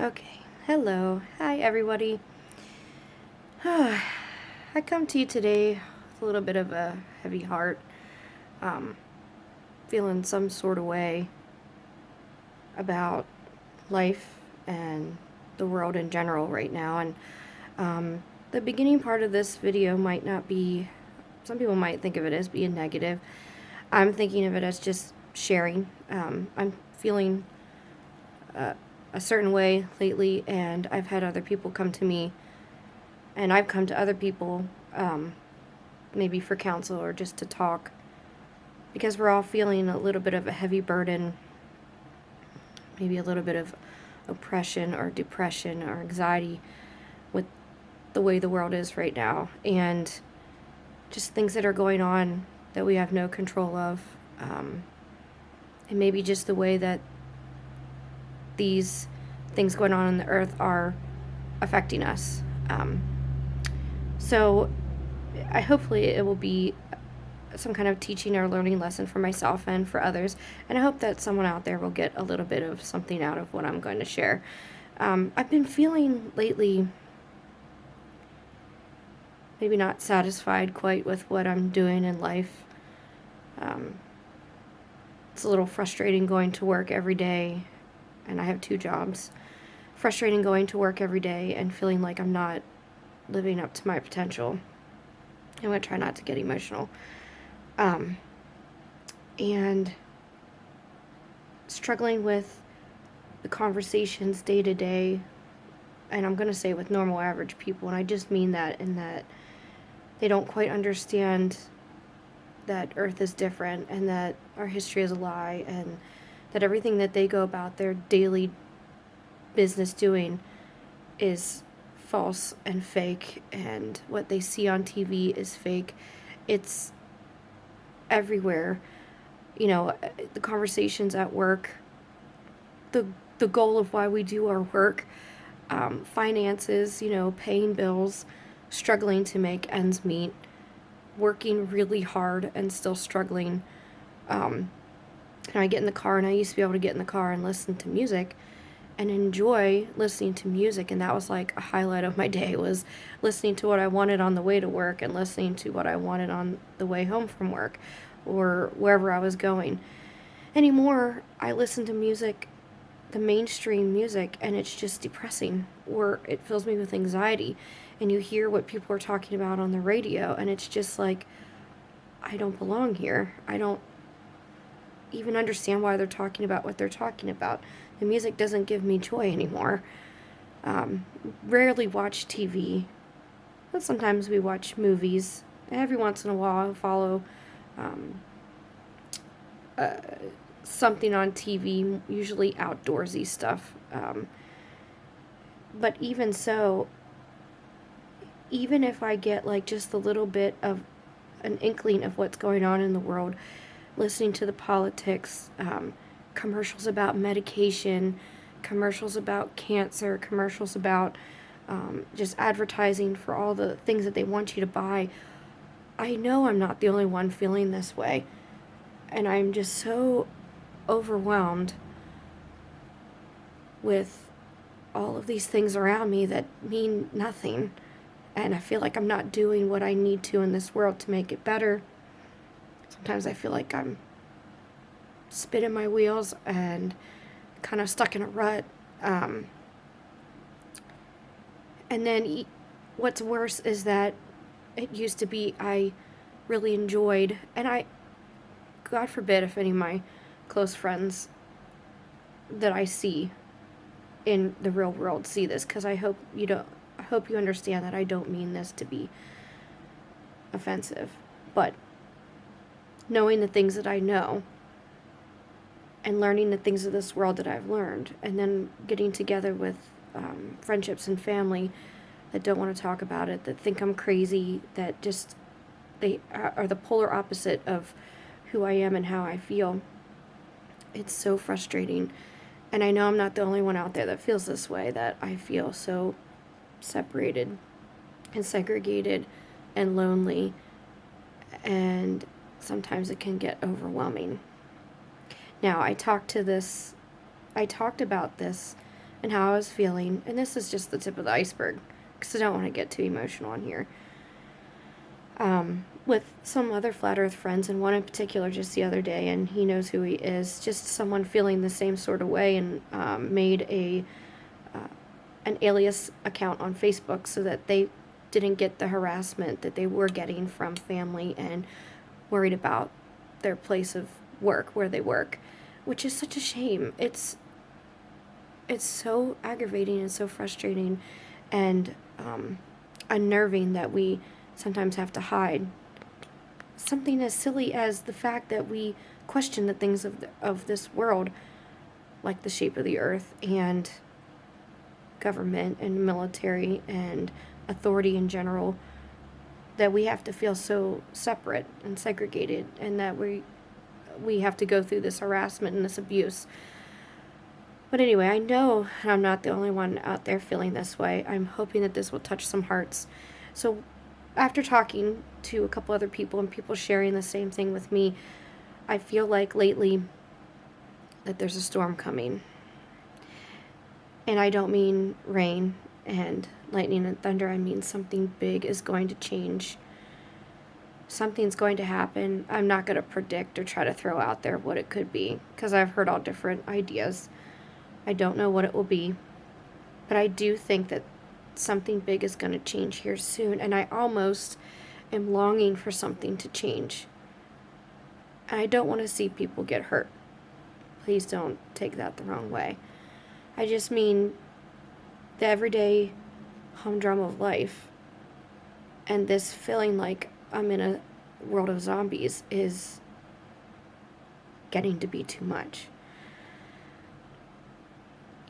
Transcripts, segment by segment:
Okay, hello. Hi, everybody. I come to you today with a little bit of a heavy heart, um, feeling some sort of way about life and the world in general right now. And the beginning part of this video might not be, some people might think of it as being negative. I'm thinking of it as just sharing. I'm feeling a certain way lately, and I've had other people come to me, and I've come to other people, maybe for counsel or just to talk, because we're all feeling a little bit of a heavy burden, maybe a little bit of oppression or depression or anxiety with the way the world is right now, and just things that are going on that we have no control of, and maybe just the way that these things going on the earth are affecting us. So hopefully it will be some kind of teaching or learning lesson for myself and for others, and I hope that someone out there will get a little bit of something out of what I'm going to share. I've been feeling lately maybe not satisfied quite with what I'm doing in life. It's a little frustrating going to work every day, and I have 2 jobs. Frustrating going to work every day and feeling like I'm not living up to my potential. I'm going to try not to get emotional. And struggling with the conversations day to day, and I'm going to say with normal average people, and I just mean that in that they don't quite understand that Earth is different and that our history is a lie, and that everything that they go about their daily business doing is false and fake, and what they see on TV is fake. It's everywhere. The conversations at work, the goal of why we do our work, finances, paying bills, struggling to make ends meet, working really hard and still struggling. And I get in the car, and I used to be able to get in the car and listen to music and enjoy listening to music, and that was like a highlight of my day, was listening to what I wanted on the way to work and listening to what I wanted on the way home from work or wherever I was going. Anymore, I listen to music, the mainstream music, and it's just depressing, or it fills me with anxiety. And you hear what people are talking about on the radio, and it's just like, I don't belong here. I don't even understand why they're talking about what they're talking about. The music doesn't give me joy anymore. Rarely watch TV, but sometimes we watch movies. Every once in a while, I follow something on TV, usually outdoorsy stuff. But even so, even if I get like just a little bit of an inkling of what's going on in the world, listening to the politics, commercials about medication, commercials about cancer, commercials about just advertising for all the things that they want you to buy, I know I'm not the only one feeling this way. And I'm just so overwhelmed with all of these things around me that mean nothing. And I feel like I'm not doing what I need to in this world to make it better. Sometimes I feel like I'm spinning my wheels and kind of stuck in a rut. And then what's worse is that it used to be I really enjoyed, and God forbid if any of my close friends that I see in the real world see this, because I hope you understand that I don't mean this to be offensive, but knowing the things that I know and learning the things of this world that I've learned, and then getting together with friendships and family that don't want to talk about it, that think I'm crazy, that just they are the polar opposite of who I am and how I feel. It's so frustrating, and I know I'm not the only one out there that feels this way, that I feel so separated and segregated and lonely, and sometimes it can get overwhelming. Now, I talked about this and how I was feeling. And this is just the tip of the iceberg, because I don't want to get too emotional on here. With some other flat earth friends, and one in particular just the other day, and he knows who he is, just someone feeling the same sort of way, and made an alias account on Facebook so that they didn't get the harassment that they were getting from family, and worried about their place of work, where they work, which is such a shame. It's so aggravating and so frustrating, and unnerving that we sometimes have to hide something as silly as the fact that we question the things of this world, like the shape of the earth and government and military and authority in general, that we have to feel so separate and segregated, and that we have to go through this harassment and this abuse. But anyway, I know I'm not the only one out there feeling this way. I'm hoping that this will touch some hearts. So after talking to a couple other people and people sharing the same thing with me, I feel like lately that there's a storm coming. And I don't mean rain and lightning and thunder. I mean something big is going to change. Something's going to happen. I'm not going to predict or try to throw out there what it could be, because I've heard all different ideas. I don't know what it will be, but I do think that something big is going to change here soon, and I almost am longing for something to change. And I don't want to see people get hurt. Please don't take that the wrong way. I just mean the everyday humdrum of life, and this feeling like I'm in a world of zombies is getting to be too much.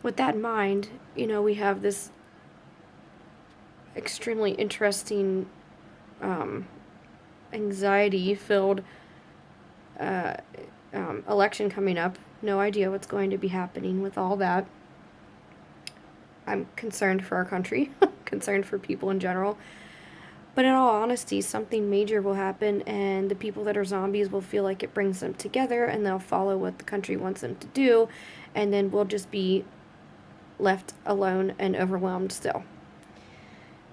With that in mind, we have this extremely interesting, anxiety-filled election coming up. No idea what's going to be happening with all that. I'm concerned for our country, concerned for people in general. But in all honesty, something major will happen, and the people that are zombies will feel like it brings them together, and they'll follow what the country wants them to do, and then we'll just be left alone and overwhelmed still.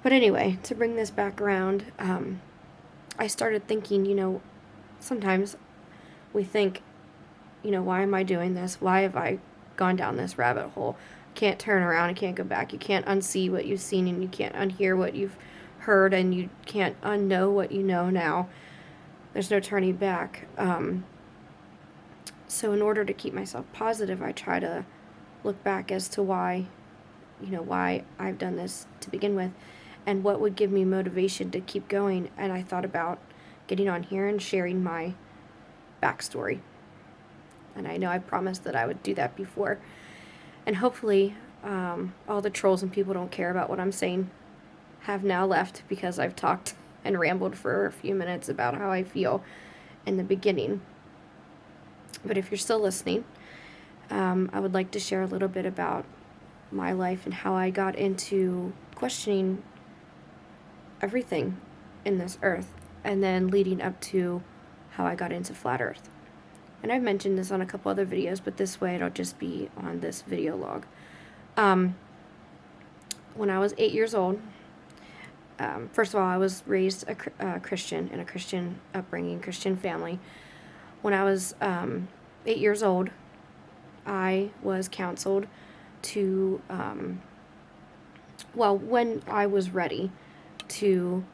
But anyway, to bring this back around, I started thinking, sometimes we think, why am I doing this? Why have I gone down this rabbit hole? Can't turn around and can't go back. You can't unsee what you've seen, and you can't unhear what you've heard, and you can't unknow what you know now. There's no turning back. So in order to keep myself positive, I try to look back as to why I've done this to begin with, and what would give me motivation to keep going. And I thought about getting on here and sharing my backstory. And I know I promised that I would do that before. And hopefully, all the trolls and people who don't care about what I'm saying have now left, because I've talked and rambled for a few minutes about how I feel in the beginning. But if you're still listening, I would like to share a little bit about my life and how I got into questioning everything in this earth, and then leading up to how I got into flat earth. And I've mentioned this on a couple other videos, but this way it'll just be on this video log. When I was 8 years old, first of all, I was raised a Christian, in a Christian upbringing, Christian family. When I was 8 years old, I was counseled to, when I was ready to,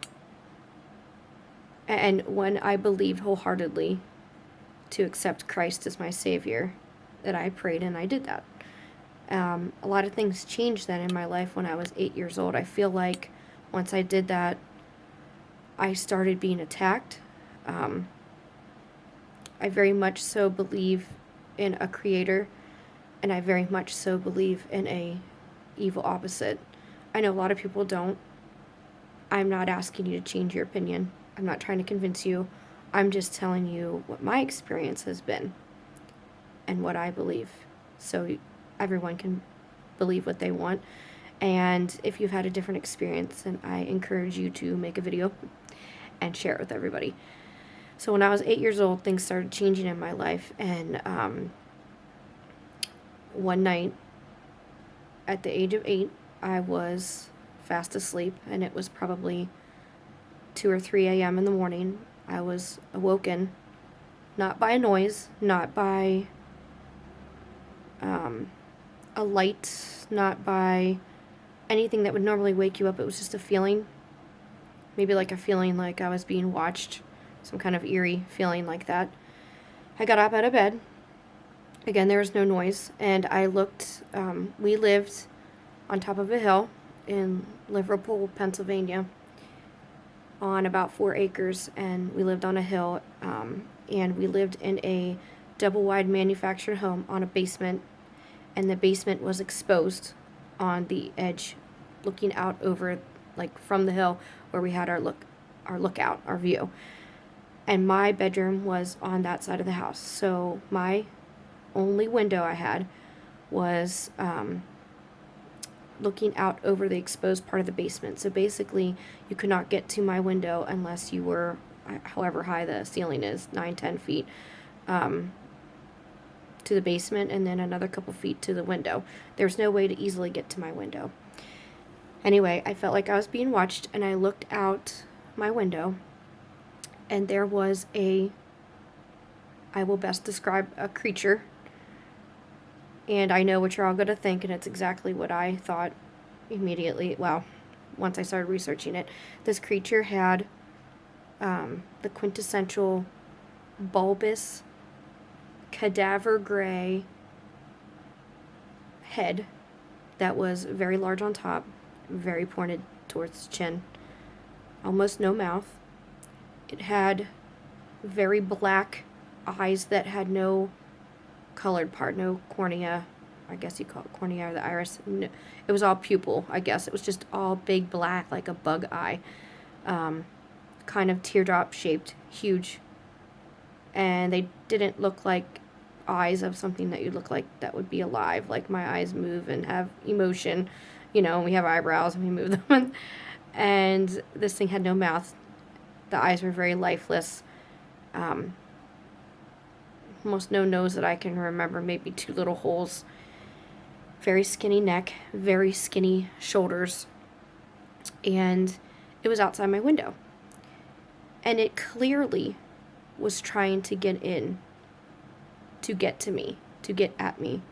and when I believed wholeheartedly to accept Christ as my Savior, that I prayed and I did that. A lot of things changed then in my life when I was 8 years old. I feel like once I did that, I started being attacked. I very much so believe in a creator, and I very much so believe in a evil opposite. I know a lot of people don't. I'm not asking you to change your opinion. I'm not trying to convince you. I'm just telling you what my experience has been and what I believe. So everyone can believe what they want. And if you've had a different experience, then I encourage you to make a video and share it with everybody. So when I was 8 years old, things started changing in my life. And one night, at the age of 8, I was fast asleep, and it was probably 2 or 3 a.m. in the morning. I was awoken, not by a noise, not by a light, not by anything that would normally wake you up. It was just a feeling, maybe like a feeling like I was being watched, some kind of eerie feeling like that. I got up out of bed. Again, there was no noise, and I looked. We lived on top of a hill in Liverpool, Pennsylvania, on about 4 acres, and we lived on a hill, and we lived in a double-wide manufactured home on a basement, and the basement was exposed on the edge, looking out over, like, from the hill where we had our lookout, our view. And my bedroom was on that side of the house, so my only window I had was looking out over the exposed part of the basement. So basically, you could not get to my window unless you were, however high the ceiling is, 9-10 feet, to the basement, and then another couple feet to the window. There's no way to easily get to my window. Anyway, I felt like I was being watched, and I looked out my window, and there was I will best describe a creature, and I know what you're all going to think, and it's exactly what I thought immediately. Well, once I started researching it, this creature had the quintessential bulbous, cadaver gray head that was very large on top, very pointed towards the chin, almost no mouth. It had very black eyes that had no colored part, no cornea. I guess you call it cornea or the iris. No, it was all pupil, I guess. It was just all big black, like a bug eye. Kind of teardrop shaped, huge. And they didn't look like eyes of something that you'd look like that would be alive. Like my eyes move and have emotion. You know, we have eyebrows and we move them. And this thing had no mouth. The eyes were very lifeless. Almost no nose that I can remember, maybe 2 little holes. Very skinny neck, very skinny shoulders. And it was outside my window. And it clearly was trying to get in, to get to me, to get at me,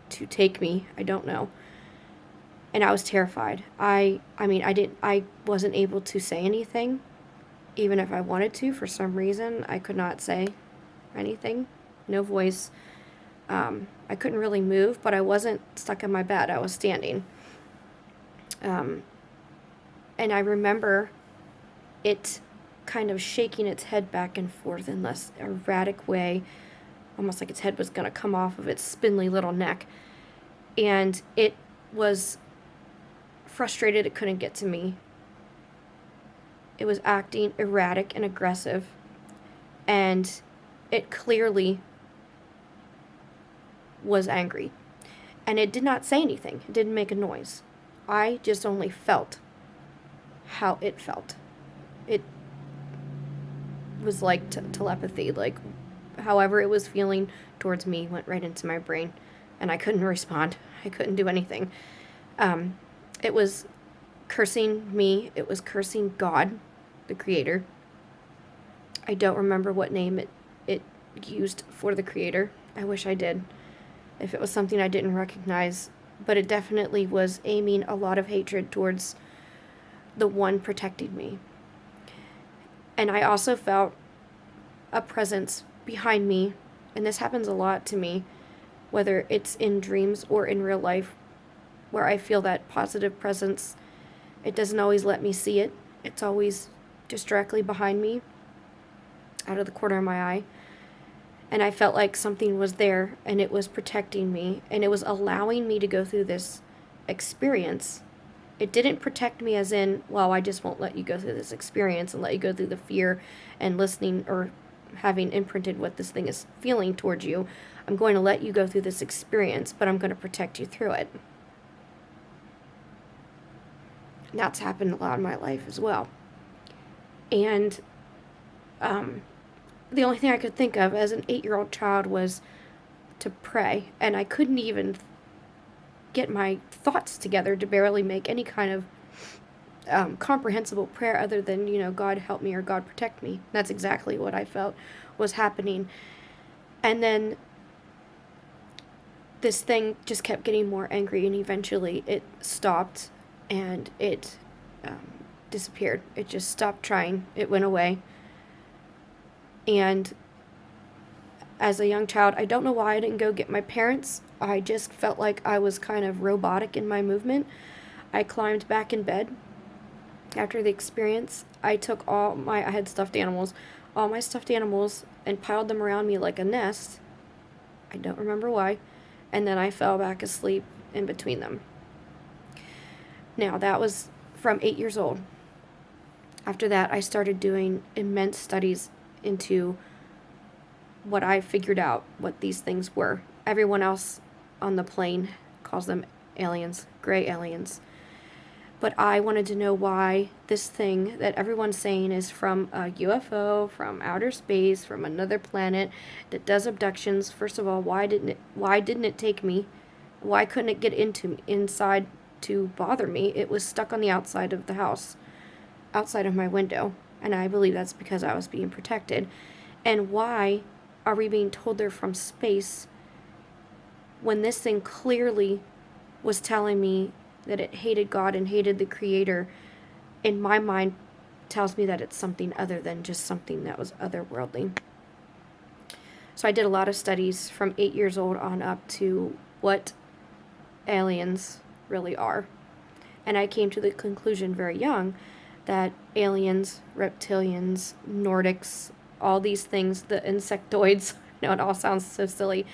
to take me, I don't know. And I was terrified. I wasn't able to say anything, even if I wanted to. For some reason, I could not say anything, no voice. I couldn't really move, but I wasn't stuck in my bed. I was standing. And I remember it kind of shaking its head back and forth in this erratic way, almost like its head was going to come off of its spindly little neck. And it was frustrated it couldn't get to me. It was acting erratic and aggressive, and it clearly was angry. And it did not say anything. It didn't make a noise. I just only felt how it felt. It was like telepathy, like however it was feeling towards me went right into my brain, and I couldn't respond. I couldn't do anything. It was cursing me. It was cursing God, the Creator. I don't remember what name it used for the Creator. I wish I did, if it was something I didn't recognize. But it definitely was aiming a lot of hatred towards the one protecting me. And I also felt a presence behind me, and this happens a lot to me, whether it's in dreams or in real life, where I feel that positive presence. It doesn't always let me see it. It's always just directly behind me, out of the corner of my eye. And I felt like something was there, and it was protecting me, and it was allowing me to go through this experience. It didn't protect me as in, well, I just won't let you go through this experience and let you go through the fear and listening or having imprinted what this thing is feeling towards you. I'm going to let you go through this experience, but I'm going to protect you through it. And that's happened a lot in my life as well. And the only thing I could think of as an 8-year-old child was to pray, and I couldn't even get my thoughts together to barely make any kind of comprehensible prayer other than, God help me or God protect me. That's exactly what I felt was happening. And then this thing just kept getting more angry, and eventually it stopped and it disappeared. It just stopped trying. It went away. And as a young child, I don't know why I didn't go get my parents. I just felt like I was kind of robotic in my movement. I climbed back in bed after the experience. I took I had stuffed animals, all my stuffed animals, and piled them around me like a nest. I don't remember why. And then I fell back asleep in between them. Now, that was from 8 years old. After that, I started doing immense studies into what I figured out what these things were. Everyone else on the plane calls them aliens, gray aliens. But I wanted to know why this thing that everyone's saying is from a UFO, from outer space, from another planet, that does abductions. First of all, why didn't it take me? Why couldn't it get inside to bother me? It was stuck on the outside of the house, outside of my window. And I believe that's because I was being protected. And why are we being told they're from space when this thing clearly was telling me that it hated God and hated the Creator? In my mind, tells me that it's something other than just something that was otherworldly. So I did a lot of studies from 8 years old on up to what aliens really are. And I came to the conclusion very young that aliens, reptilians, Nordics, all these things, the insectoids, it all sounds so silly,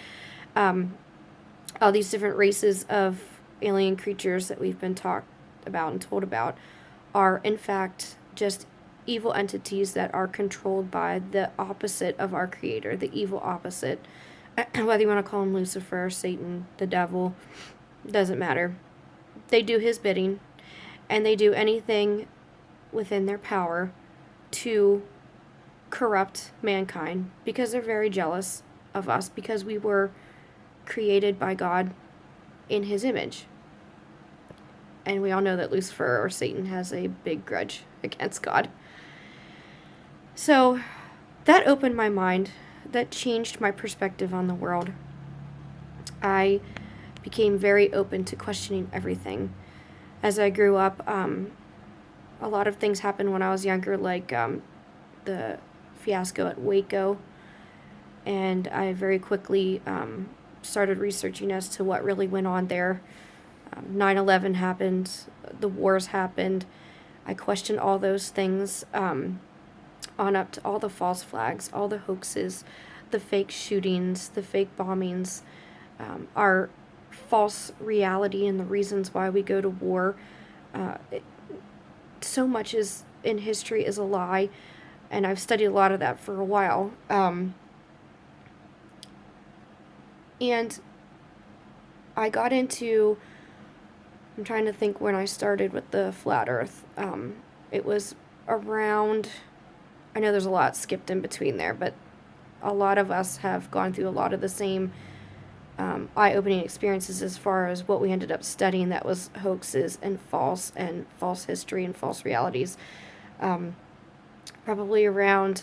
all these different races of alien creatures that we've been talked about and told about are in fact just evil entities that are controlled by the opposite of our Creator, the evil opposite. Whether you want to call him Lucifer, Satan, the devil, doesn't matter. They do his bidding, and they do anything within their power to corrupt mankind because they're very jealous of us, because we were created by God in his image. And we all know that Lucifer or Satan has a big grudge against God. So that opened my mind. That changed my perspective on the world. I became very open to questioning everything. As I grew up, a lot of things happened when I was younger, like the fiasco at Waco. And I very quickly started researching as to what really went on there. 9/11 happened, the wars happened. I questioned all those things, on up to all the false flags, all the hoaxes, the fake shootings, the fake bombings, our false reality and the reasons why we go to war. So much in history is a lie, and I've studied a lot of that for a while. And I got into, I'm trying to think when I started with the flat earth. It was around, I know there's a lot skipped in between there, but a lot of us have gone through a lot of the same eye-opening experiences as far as what we ended up studying that was hoaxes and false history and false realities. Probably around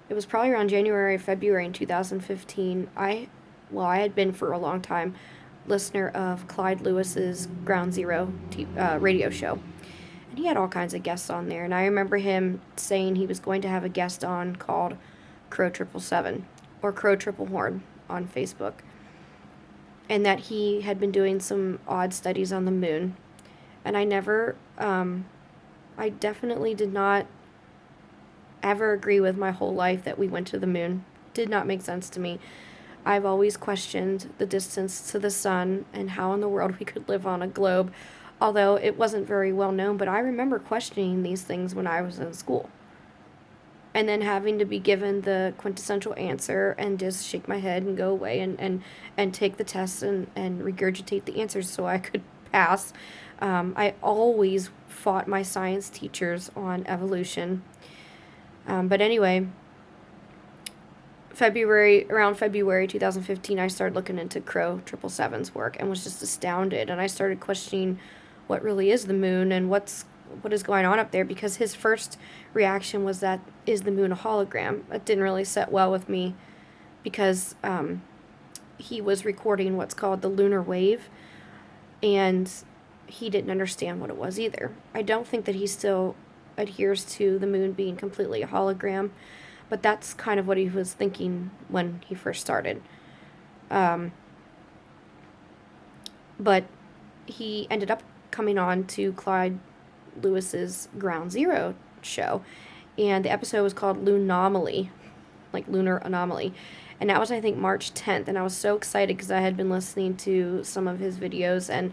January, February in 2015. I had been for a long time listener of Clyde Lewis's Ground Zero radio show. And he had all kinds of guests on there. And I remember him saying he was going to have a guest on called Crow 777 or Crow Triple Horn on Facebook. And that he had been doing some odd studies on the moon. And I definitely did not ever agree with my whole life that we went to the moon. Did not make sense to me. I've always questioned the distance to the sun and how in the world we could live on a globe, although it wasn't very well known, but I remember questioning these things when I was in school. And then having to be given the quintessential answer and just shake my head and go away and take the tests and regurgitate the answers so I could pass. I always fought my science teachers on evolution. But anyway, around February 2015, I started looking into Crow 777's work and was just astounded. And I started questioning what really is the moon and what is going on up there, because his first reaction was, that is the moon a hologram? It didn't really sit well with me, because he was recording what's called the lunar wave, and he didn't understand what it was either. I don't think that he still adheres to the moon being completely a hologram, but that's kind of what he was thinking when he first started. But he ended up coming on to Clyde Lewis's Ground Zero show, and the episode was called Lunomaly, like lunar anomaly, and that was, I think, March 10th, and I was so excited because I had been listening to some of his videos and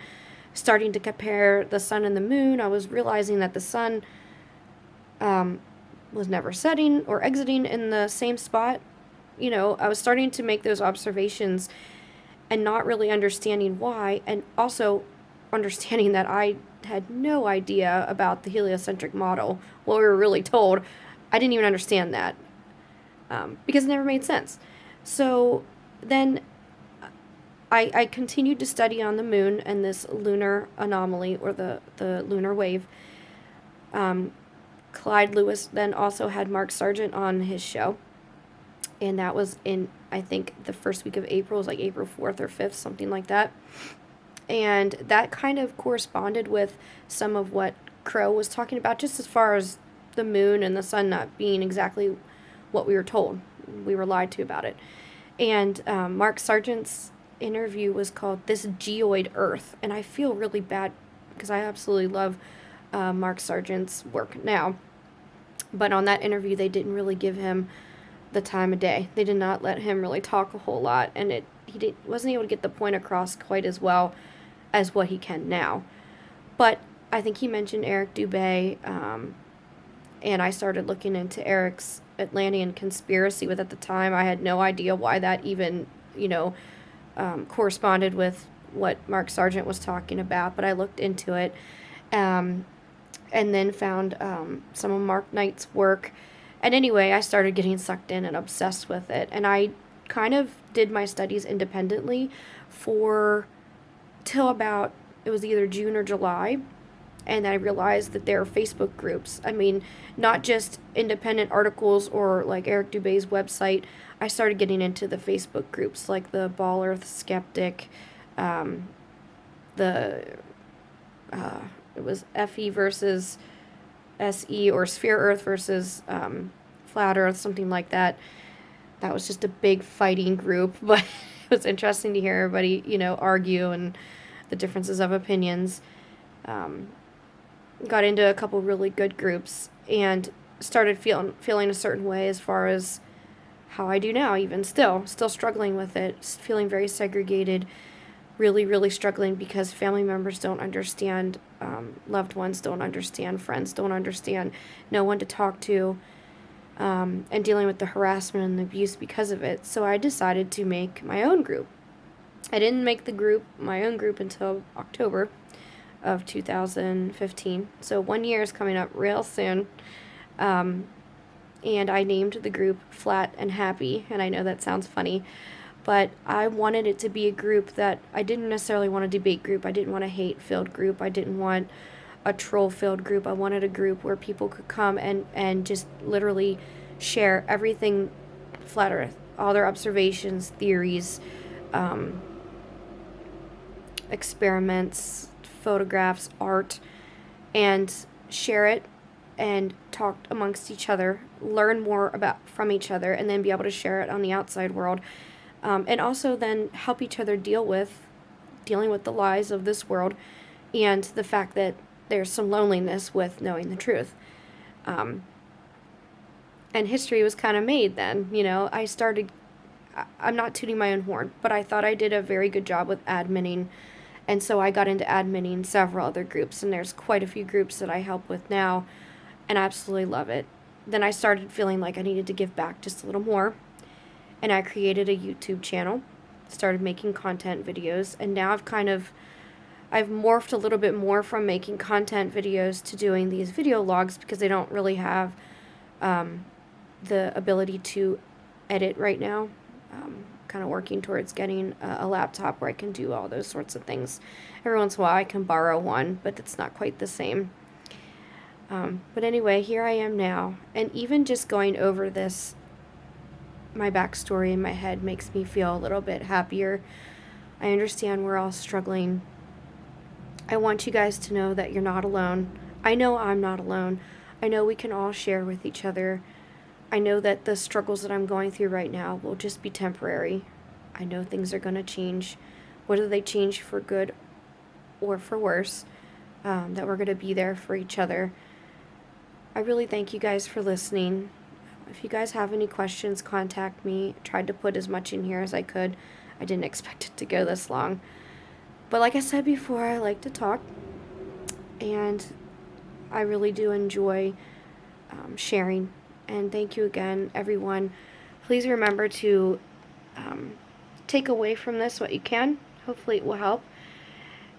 starting to compare the sun and the moon. I was realizing that the sun was never setting or exiting in the same spot. You know, I was starting to make those observations and not really understanding why, and also understanding that I had no idea about the heliocentric model, what we were really told. I didn't even understand that, because it never made sense. So then I continued to study on the moon and this lunar anomaly, or the lunar wave. Clyde Lewis then also had Mark Sargent on his show, and that was in, I think, the first week of April. It was like April 4th or 5th, something like that. And that kind of corresponded with some of what Crow was talking about, just as far as the moon and the sun not being exactly what we were told. We were lied to about it. And Mark Sargent's interview was called This Geoid Earth, and I feel really bad because I absolutely love Mark Sargent's work now. But on that interview, they didn't really give him the time of day. They did not let him really talk a whole lot, and he wasn't able to get the point across quite as well as what he can now. But I think he mentioned Eric Dubay, and I started looking into Eric's Atlantean conspiracy. With, at the time, I had no idea why that even, corresponded with what Mark Sargent was talking about, but I looked into it, and then found some of Mark Knight's work. And anyway, I started getting sucked in and obsessed with it, and I kind of did my studies independently till about, it was either June or July, and I realized that there are Facebook groups. I mean, not just independent articles or like Eric Dubay's website. I started getting into the Facebook groups, like the Ball Earth Skeptic, it was FE versus SE, or Sphere Earth versus Flat Earth, something like that. That was just a big fighting group, but it was interesting to hear everybody, argue and the differences of opinions. Got into a couple really good groups and started feeling a certain way as far as how I do now, even still struggling with it, feeling very segregated, really, really struggling because family members don't understand, loved ones don't understand, friends don't understand, no one to talk to, and dealing with the harassment and the abuse because of it. So I decided to make my own group. I didn't make my own group until October of 2015. So 1 year is coming up real soon. And I named the group Flat and Happy, and I know that sounds funny, but I wanted it to be a group that I didn't necessarily want a debate group. I didn't want a hate-filled group. I didn't want a troll-filled group. I wanted a group where people could come and just literally share everything Flat Earth, all their observations, theories, experiments, photographs, art, and share it and talk amongst each other, learn more from each other, and then be able to share it on the outside world. And also then help each other dealing with the lies of this world and the fact that there's some loneliness with knowing the truth. And history was kind of made then. I'm not tooting my own horn, but I thought I did a very good job with adminning, and so I got into adminning several other groups, and there's quite a few groups that I help with now, and I absolutely love it. Then I started feeling like I needed to give back just a little more, and I created a YouTube channel, started making content videos, and now I've morphed a little bit more from making content videos to doing these video logs because they don't really have the ability to edit right now. Kind of working towards getting a laptop where I can do all those sorts of things. Every once in a while I can borrow one, but it's not quite the same. But anyway, here I am now. And even just going over this, my backstory in my head makes me feel a little bit happier. I understand we're all struggling. I want you guys to know that you're not alone. I know I'm not alone. I know we can all share with each other. I know that the struggles that I'm going through right now will just be temporary. I know things are going to change. Whether they change for good or for worse, that we're going to be there for each other. I really thank you guys for listening. If you guys have any questions, contact me. I tried to put as much in here as I could. I didn't expect it to go this long. But like I said before, I like to talk. And I really do enjoy sharing. And thank you again, everyone. Please remember to take away from this what you can. Hopefully it will help.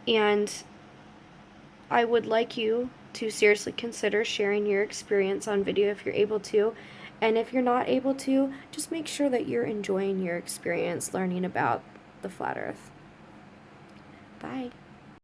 And I would like you to seriously consider sharing your experience on video if you're able to. And if you're not able to, just make sure that you're enjoying your experience learning about the flat earth. Bye.